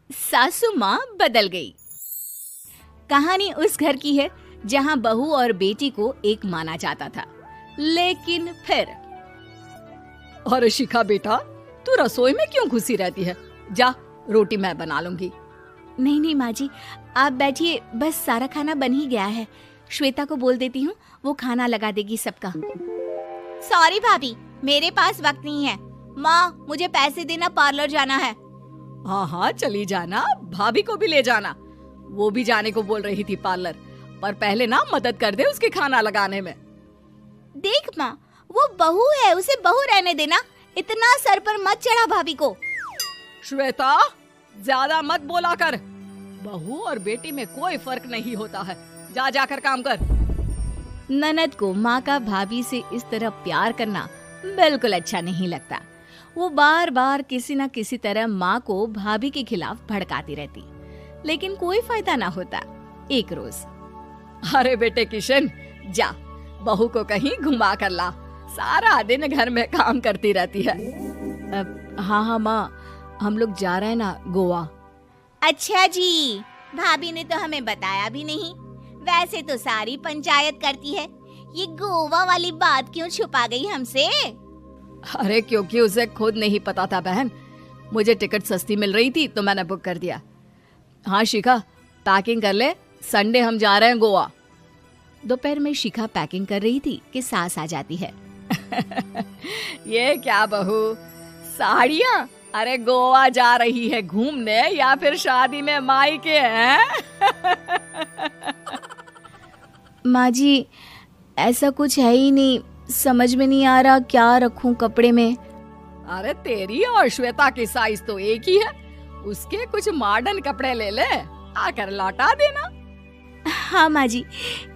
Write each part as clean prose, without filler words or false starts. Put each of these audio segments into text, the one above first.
सासू माँ बदल गई। कहानी उस घर की है जहाँ बहू और बेटी को एक माना जाता था, लेकिन फिर अरे शिखा बेटा, तू रसोई में क्यों घुसी रहती है? जा, रोटी मैं बना लूंगी। नहीं नहीं माँ जी, आप बैठिए, बस सारा खाना बन ही गया है। श्वेता को बोल देती हूँ, वो खाना लगा देगी सबका। सॉरी भाभी, मेरे पास वक्त नहीं है। माँ, मुझे पैसे देना, पार्लर जाना है। हाँ हाँ चली जाना, भाभी को भी ले जाना। वो भी जाने को बोल रही थी पार्लर, पर पहले ना मदद कर दे उसके खाना लगाने में। देख माँ, वो बहू है, उसे बहू रहने देना, इतना सर पर मत चढ़ा भाभी को। श्वेता, ज्यादा मत बोला कर। बहू और बेटी में कोई फर्क नहीं होता है। जा जाकर काम कर। ननद को माँ का भाभी से इस तरह प्यार करना बिल्कुल अच्छा नहीं लगता। वो बार बार किसी न किसी तरह माँ को भाभी के खिलाफ भड़काती रहती, लेकिन कोई फायदा ना होता। एक रोज, अरे बेटे किशन, जा बहू को कहीं घुमा कर ला, सारा दिन घर में काम करती रहती है। हाँ हाँ माँ, हम लोग जा रहे हैं ना गोवा। अच्छा जी, भाभी ने तो हमें बताया भी नहीं। वैसे तो सारी पंचायत करती है, ये गोवा वाली बात क्यों छुपा गई हमसे? अरे क्योंकि उसे खुद नहीं पता था बहन। मुझे टिकट सस्ती मिल रही थी तो मैंने बुक कर दिया। हाँ शिखा, पैकिंग कर ले, संडे हम जा रहे हैं गोवा। दोपहर में शिखा पैकिंग कर रही थी कि सास आ जाती है। ये क्या बहू, साड़ियाँ? अरे गोवा जा रही है घूमने या फिर शादी में मायके हैं? माँ जी, ऐसा कुछ है ही नहीं, समझ में नहीं आ रहा क्या रखूं कपड़े में। अरे तेरी और श्वेता की साइज तो एक ही है, उसके कुछ मॉडर्न कपड़े ले ले, आकर लौटा देना। हाँ माँ जी,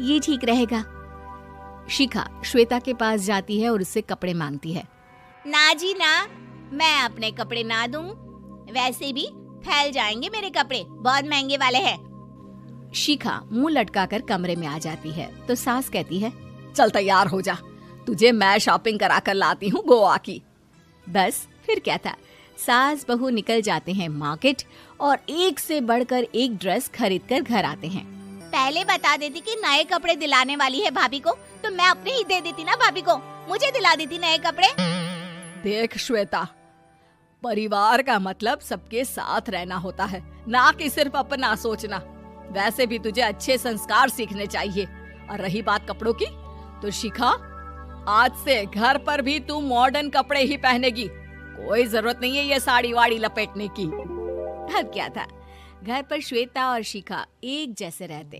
ये ठीक रहेगा। शिखा श्वेता के पास जाती है और उससे कपड़े मांगती है। ना जी ना, मैं अपने कपड़े ना दूं, वैसे भी फैल जाएंगे मेरे कपड़े, बहुत महंगे वाले हैं। शिखा मुंह लटकाकर कमरे में आ जाती है तो सास कहती है, चल तैयार हो जा, तुझे मैं शॉपिंग करा कर लाती हूँ गोवा की। बस फिर क्या था, सास बहू निकल जाते हैं मार्केट और एक से बढ़कर एक ड्रेस खरीद कर घर आते हैं। पहले बता देती कि नए कपड़े दिलाने वाली है भाभी को, तो मैं अपने ही दे देती ना भाभी को, मुझे दिला देती नए कपड़े। देख श्वेता, परिवार का मतलब सबके साथ रहना होता है, ना कि सिर्फ अपना सोचना। वैसे भी तुझे अच्छे संस्कार सीखने चाहिए। और रही बात कपड़ों की, तो शिखा, आज से घर पर भी तू मॉडर्न कपड़े ही पहनेगी। कोई जरूरत नहीं है ये साड़ी वाड़ी लपेटने की। अब क्या था, घर पर श्वेता और शिखा एक जैसे रहते।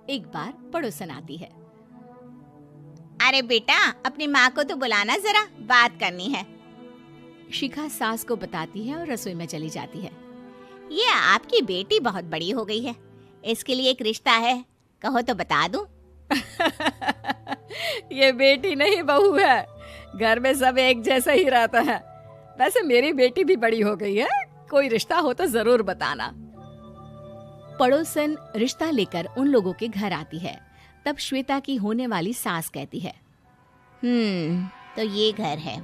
एक बार पड़ोसन आती है। अरे बेटा, अपनी माँ को तो बुलाना जरा, बात करनी है। शिखा सास को बताती है और रसोई में चली जाती है। ये आपकी बेटी बहुत बड़ी हो गई है, इसके लिए एक रिश्ता है, कहो तो बता दूं। ये बेटी नहीं बहू है, घर में सब एक जैसा ही रहता है। वैसे मेरी बेटी भी बड़ी हो गई है, कोई रिश्ता हो तो जरूर बताना। पड़ोसन रिश्ता लेकर उन लोगों के घर आती है। तब श्वेता की होने वाली सास कहती है, तो ये घर है,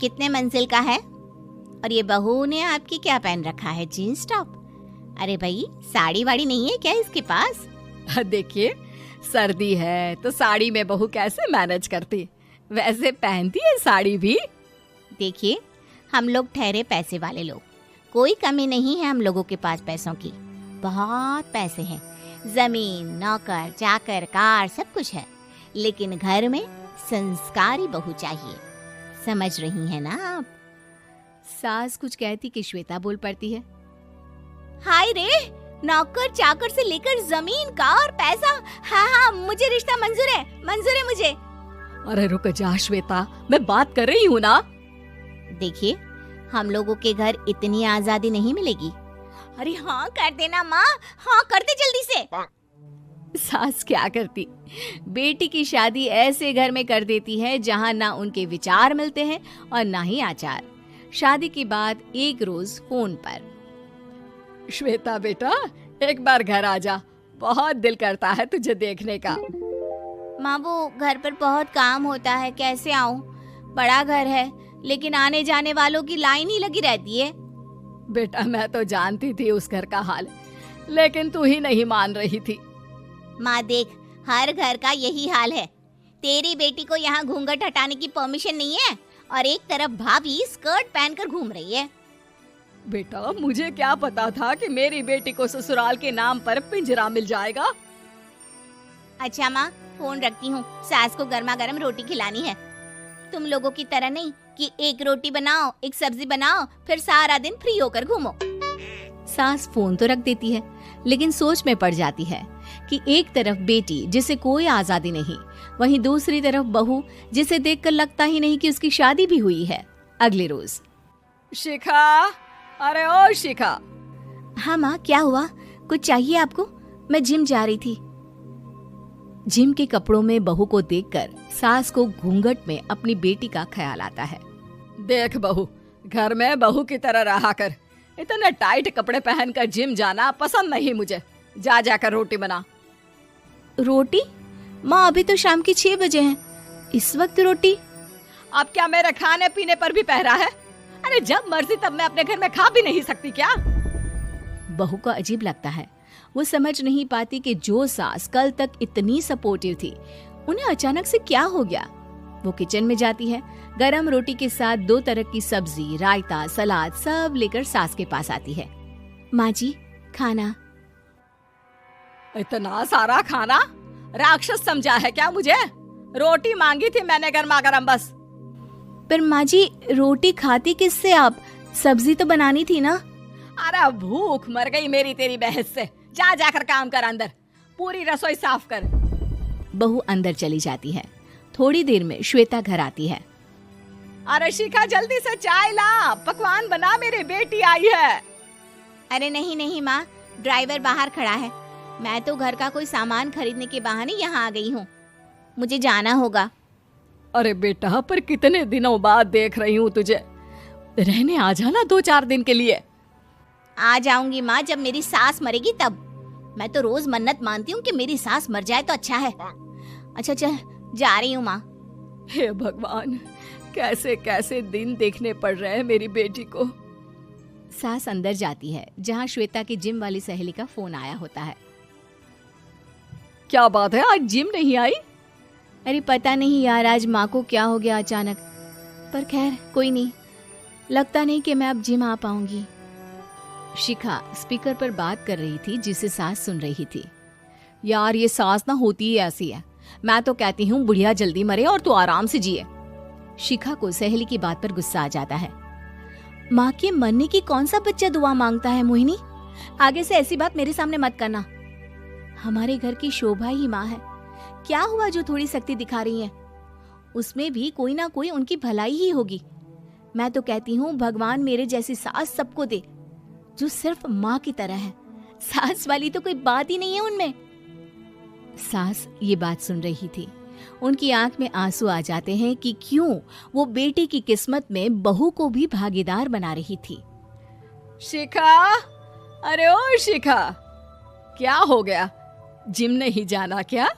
कितने मंजिल का है? और ये बहू ने आपकी क्या पहन रखा है, जीन्स टॉप? अरे भाई, साड़ी वाड़ी नहीं है क्या इसके पास? देखिए, सर्दी है तो साड़ी में बहू कैसे मैनेज करती, वैसे पहनती है साड़ी भी। देखिए, हम लोग ठहरे पैसे वाले लोग, कोई कमी नहीं है हम लोगों के पास पैसों की, बहुत पैसे हैं, जमीन, नौकर चाकर, कार, सब कुछ है, लेकिन घर में संस्कारी बहू चाहिए, समझ रही हैं ना आप? सास कुछ कहती कि श्वेता बोल पड़ती है, हाय रे, नौकर चाकर से लेकर जमीन, कार, पैसा, हाँ हाँ मुझे रिश्ता मंजूर है मुझे। अरे रुक जा श्वेता, मैं बात कर रही हूँ ना। देखिए, हम लोगों के घर इतनी आजादी नहीं मिलेगी। अरे हाँ कर देना माँ, हाँ कर दे जल्दी से। सास क्या करती, बेटी की शादी ऐसे घर में कर देती है जहाँ ना उनके विचार मिलते हैं और ना ही आचार। शादी के बाद एक रोज फोन पर, श्वेता बेटा, एक बार घर आ जा, बहुत दिल करता है तुझे देखने का। माँ, वो घर पर बहुत काम होता है, कैसे आऊँ? बड़ा घर है, लेकिन आने जाने वालों की लाइन ही लगी रहती है। बेटा मैं तो जानती थी उस घर का हाल, लेकिन तू ही नहीं मान रही थी। माँ देख, हर घर का यही हाल है। तेरी बेटी को यहाँ घूंघट हटाने की परमिशन नहीं है और एक तरफ भाभी स्कर्ट पहनकर घूम रही है। बेटा मुझे क्या पता था कि मेरी बेटी को ससुराल के नाम पर पिंजरा मिल जाएगा। अच्छा माँ, फोन रखती हूँ, सास को गर्मा गर्म रोटी खिलानी है। तुम लोगों की तरह नहीं कि एक रोटी बनाओ, एक सब्जी बनाओ, फिर सारा दिन फ्री होकर घूमो। सास फोन तो रख देती है, लेकिन सोच में पड़ जाती है कि एक तरफ बेटी जिसे कोई आजादी नहीं, वहीं दूसरी तरफ बहू जिसे देखकर लगता ही नहीं कि उसकी शादी भी हुई है। अगले रोज। शिखा, अरे ओ शिखा। हाँ माँ, क्या हुआ? कुछ चाहिए आपको? मैं जिम जा रही थी। जिम के कपड़ों में बहू को देखकर सास को घूंघट में अपनी बेटी का ख्याल आता है। देख बहू, घर में बहू की तरह रहा कर। इतने टाइट कपड़े पहनकर जिम जाना पसंद नहीं मुझे। जा जाकर रोटी बना। रोटी? माँ अभी तो शाम के 6 बजे हैं, इस वक्त रोटी? अब क्या मेरे खाने पीने पर भी पहरा है? अरे जब मर्जी तब मैं अपने घर में खा भी नहीं सकती क्या? बहू को अजीब लगता है। वो समझ नहीं पाती कि जो सास कल तक इतनी सपोर्टिव थी, उन्हें अचानक से क्या हो गया। वो किचन में जाती है, गरम रोटी के साथ 2 तरह की सब्जी, रायता, सलाद सब लेकर सास के पास आती है। माँ जी, खाना। इतना सारा खाना? राक्षस समझा है क्या मुझे? रोटी मांगी थी मैंने गर्मा गर्म बस। पर माँ जी, रोटी खाती किससे आप? सब्जी तो बनानी थी ना। अरे भूख मर गई मेरी तेरी बहस से। जा जाकर काम कर, अंदर पूरी रसोई साफ कर। बहू अंदर चली जाती है। थोड़ी देर में श्वेता घर आती है। अरे शिखा जल्दी से चाय ला, पकवान बना, मेरी बेटी आई है। अरे नहीं नहीं माँ, ड्राइवर बाहर खड़ा है। मैं तो घर का कोई सामान खरीदने के बहाने यहाँ आ गई हूँ, मुझे जाना होगा। अरे बेटा, पर कितने दिनों बाद देख रही हूँ तुझे, रहने आ जाना 2-4 दिन के लिए। आ जाऊंगी माँ, जब मेरी सास मरेगी तब। मैं तो रोज मन्नत मानती हूँ कि मेरी सास मर जाए तो अच्छा है। अच्छा चल, जा रही हूँ माँ। हे भगवान, कैसे कैसे दिन देखने पड़ रहे हैं मेरी बेटी को। सास अंदर जाती है, जहाँ श्वेता की जिम वाली सहेली का फोन आया होता है। क्या बात है, आज जिम नहीं आई? अरे पता नहीं यार, आज माँ को क्या हो गया अचानक। पर खैर कोई नहीं, लगता नहीं कि मैं अब जिम आ पाऊंगी। शिखा स्पीकर पर बात कर रही थी, जिसे सास सुन रही थी। यार ये सास ना होती ही ऐसी है। मैं तो कहती हूँ बुढ़िया जल्दी मरे और तू आराम से जिए। शिखा को सहेली की बात पर गुस्सा आ जाता है। माँ के मरने की कौन सा बच्चा दुआ मांगता है मोहिनी? आगे से ऐसी बात मेरे सामने मत करना। हमारे घर की शोभा ही माँ है। क्या हुआ जो थोड़ी सख्ती दिखा रही है? उसमें भी कोई ना कोई उनकी भलाई ही होगी। मैं तो कहती हूँ भगवान मेरे जैसी सास सबको दे, जो सिर्फ माँ की तरह है। सास वाली तो कोई बात ही नहीं है उनमें। सास ये बात सुन रही थी। उनकी आंख में आंसू आ जाते हैं कि क्यों वो बेटी की किस्मत में बहू को भी भागीदार बना रही थी। शिखा, अरे ओ शिखा, क्या हो गया? जिम नहीं जाना क्या?